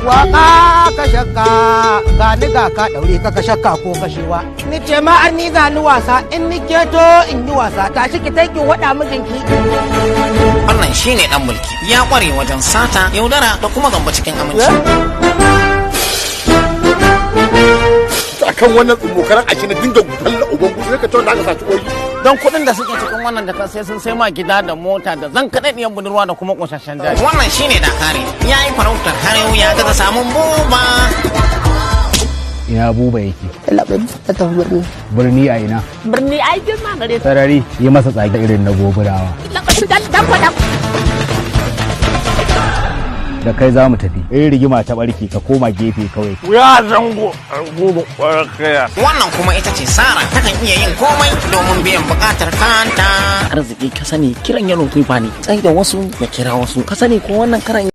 waka ka shakka ga ni ga ka daure ka shakka ko kashewa ni ce ma an ni za ni wasa in ni keto in yi wasa tashi ki take wada mijinki. Wannan shine dan mulki ya kware wajen sata yaudara da kuma gamba cikin aminci. Akan wannan tsumokaran a shi na dinga talla uban gudu ka tawo da aka saci oyi Don kuɗin da suke cikin wannan jaka sai sun sai ma gida da mota da zan kaɗaɗiyar budurwa da kuma ƙosashen jari. Wannan shine Dakari ya yi farautar har yau ya gaza samun buba. Ina buba yake? Labai ta tafi birni. Birni a ina? Birni ai girma gare ta. Sarari yi masa tsage irin na goburawa. Da kai za mu tafi. Rigima ta barki ka koma gefe kawai. ya zango gudu kaya. Wannan kuma ita ce Sara takan iya yin komai domin biyan buƙatar kanta. Arziki ka sani kiran yaro tufa ne. Tsai da wasu ya kira wasu. Ka sani ko wannan karan